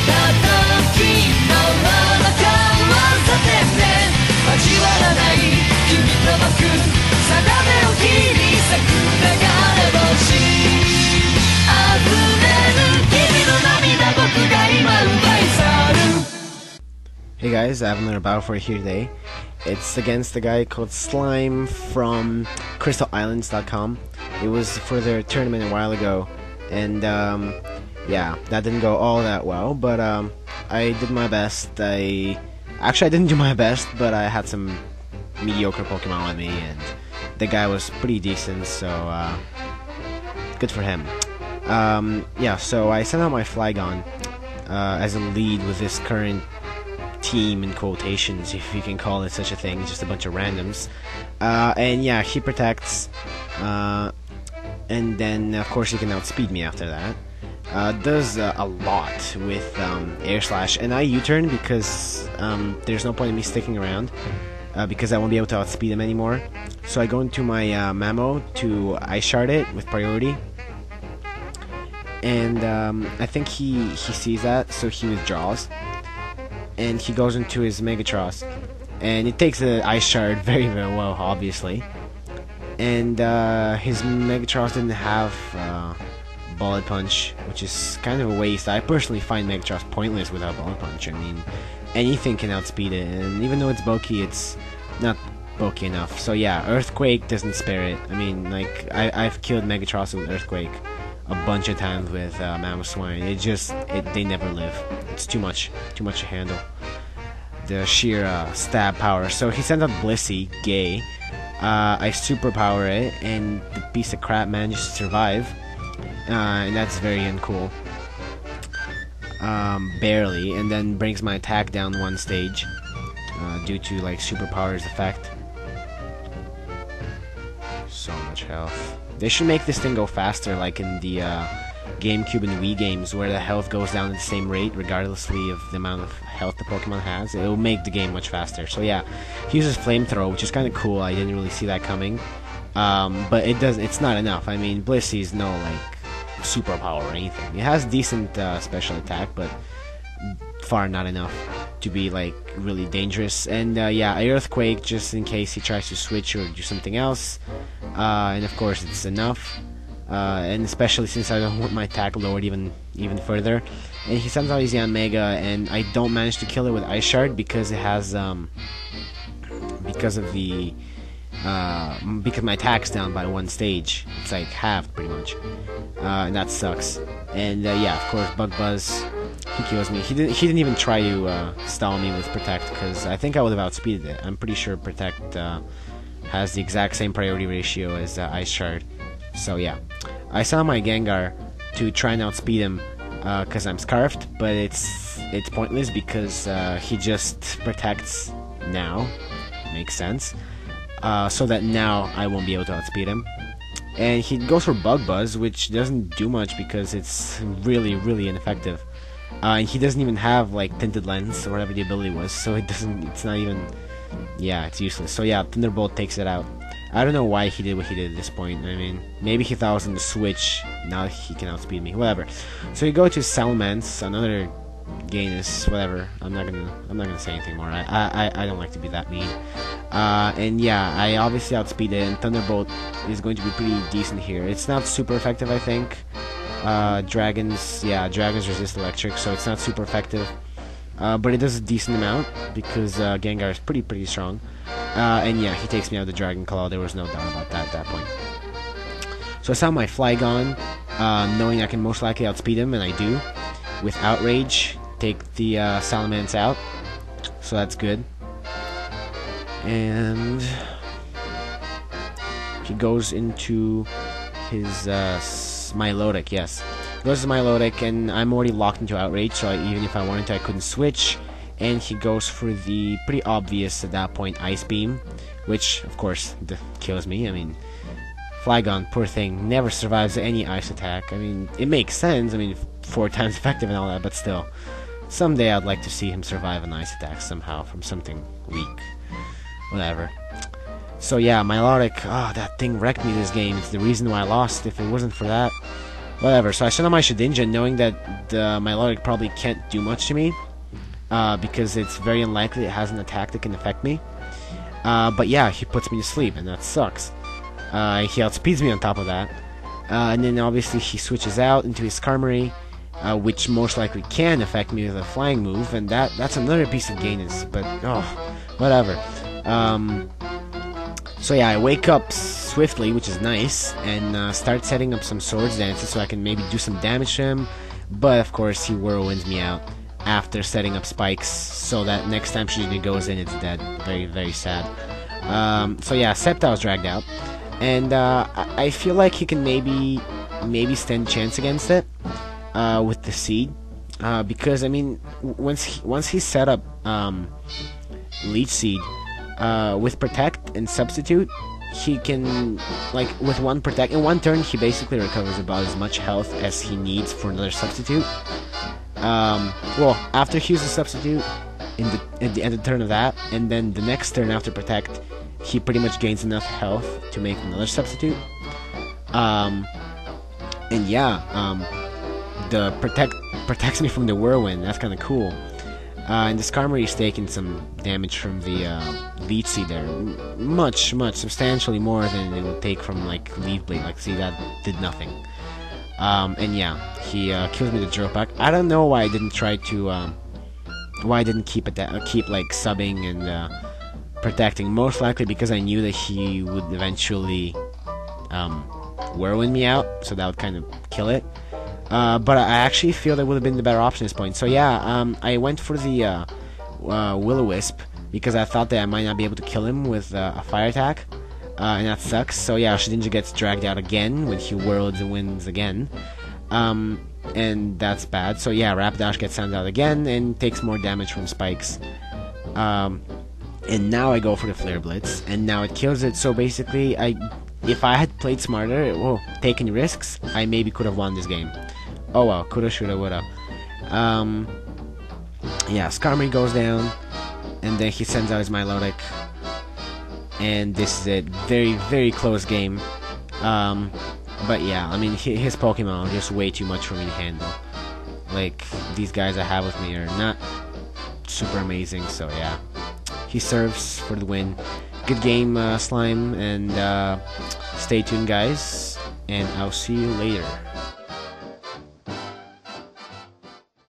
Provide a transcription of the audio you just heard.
た時のあなたはさてね交わらない君と僕定めを切り裂く流れ星溢れる君の涙僕が今奪い去る Hey guys, I have another battle for you here today. It's against a guy called Slime from CrystalIslands.com. It was for their tournament a while ago, and yeah, that didn't go all that well, but I did my best. Actually, I didn't do my best, but I had some mediocre Pokemon with me, and the guy was pretty decent, so good for him. Yeah, so I sent out my Flygon as a lead with this current team in quotations, if you can call it such a thing, just a bunch of randoms. And yeah, he protects, and then of course he can outspeed me after that. Does a lot with Air Slash, and I U-turn because there's no point in me sticking around because I won't be able to outspeed him anymore. So I go into my Mamo to Ice Shard it with priority, and I think he sees that, so he withdraws, and he goes into his Megatros, and it takes the Ice Shard very well, obviously, and his Megatros didn't have Bullet Punch, which is kind of a waste. I personally find Megatros pointless without Bullet Punch. I mean, anything can outspeed it, and even though it's bulky, it's not bulky enough. So yeah, Earthquake doesn't spare it. I mean, like, I've killed Megatros with Earthquake a bunch of times with Mamoswine. They never live. It's too much to handle. The sheer stab power. So he sends out Blissey, gay. I superpower it, and the piece of crap manages to survive. And that's very uncool. Barely, and then brings my attack down one stage due to like superpower's effect. So much health. They should make this thing go faster, like in the GameCube and Wii games, where the health goes down at the same rate, regardlessly of the amount of health the Pokemon has. It will make the game much faster. So yeah, he uses Flamethrower, which is kind of cool. I didn't really see that coming, but it's not enough. I mean, Blissey's no like superpower or anything. It has decent special attack, but far not enough to be like really dangerous. And yeah, Earthquake just in case he tries to switch or do something else. And of course it's enough. And especially since I don't want my attack lowered even further. And he sends out his Yanmega, and I don't manage to kill it with Ice Shard because it has because my attack's down by one stage. It's like halved pretty much, and that sucks. And yeah, of course, Bug Buzz, he kills me. He didn't even try to stall me with Protect, because I think I would have outspeeded it. I'm pretty sure Protect has the exact same priority ratio as Ice Shard. So yeah, I saw my Gengar to try and outspeed him because I'm Scarfed, but it's pointless because he just protects now. Makes sense. So that now I won't be able to outspeed him. And he goes for Bug Buzz, which doesn't do much because it's really ineffective. And he doesn't even have like Tinted Lens or whatever the ability was, so it's not even, yeah, it's useless. So yeah, Thunderbolt takes it out. I don't know why he did what he did at this point. I mean, maybe he thought I was in the switch, now he can outspeed me, whatever. So you go to Salamence, another Gainus, whatever. I'm not gonna say anything more. I don't like to be that mean. And yeah, I obviously outspeed it, and Thunderbolt is going to be pretty decent here. It's not super effective, I think. Dragons resist electric, so it's not super effective. But it does a decent amount because Gengar is pretty strong. And yeah, he takes me out of the Dragon Claw. There was no doubt about that at that point. So I saw my Flygon, knowing I can most likely outspeed him, and I do. With Outrage, take the Salamence out. So that's good. And he goes into his Milotic, yes. Goes to Milotic, and I'm already locked into Outrage, so even if I wanted to, I couldn't switch. And he goes for the pretty obvious at that point Ice Beam, which of course kills me. I mean, Flygon, poor thing, never survives any ice attack. I mean, it makes sense. I mean, 4 times effective and all that, but still, someday I'd like to see him survive an ice attack somehow from something weak. Whatever. So yeah, Milotic, that thing wrecked me this game. It's the reason why I lost. If it wasn't for that, Whatever. So I send out my Shedinja knowing that the Milotic probably can't do much to me. Because it's very unlikely it has an attack that can affect me. But yeah, he puts me to sleep, and that sucks. He outspeeds me on top of that. And then obviously he switches out into his Skarmory, which most likely can affect me with a flying move, and that's another piece of gayness, but oh, whatever. So yeah, I wake up swiftly, which is nice, and start setting up some Swords Dances so I can maybe do some damage to him, but of course he Whirlwinds me out after setting up spikes, so that next time Shedinja goes in, it's dead. Very, very sad. So yeah, Sceptile's dragged out, and I feel like he can maybe stand a chance against it with the Seed, because I mean, once he set up Leech Seed with Protect and Substitute, he can, like, with one Protect in one turn, he basically recovers about as much health as he needs for another Substitute. Well, after he uses Substitute at the end of the turn of that, and then the next turn after Protect, he pretty much gains enough health to make another Substitute. And yeah, the Protect protects me from the Whirlwind. That's kind of cool. And the Skarmory is taking some damage from the Leech Seed there. Much, substantially more than it would take from, like, Leaf Blade. Like, see, that did nothing. And yeah, he kills me with the Drill Peck. I don't know why I didn't try to, why I didn't keep like, subbing and protecting. Most likely because I knew that he would eventually Whirlwind me out, so that would kind of kill it. But I actually feel that would have been the better option at this point. So yeah, I went for the Will-O-Wisp because I thought that I might not be able to kill him with a fire attack, and that sucks. So yeah, Shedinja gets dragged out again when he whirls and wins again, and that's bad. So yeah, Rapidash gets sent out again and takes more damage from spikes. And now I go for the Flare Blitz, and now it kills it. So basically, if I had played smarter, well, taken risks, I maybe could have won this game. Oh well, coulda, shoulda, woulda. Yeah, Skarmory goes down, and then he sends out his Milotic, and this is it. Very, very close game. But yeah, I mean, his Pokemon are just way too much for me to handle. Like, these guys I have with me are not super amazing, so yeah. He serves for the win. Good game, Slime, and stay tuned, guys, and I'll see you later.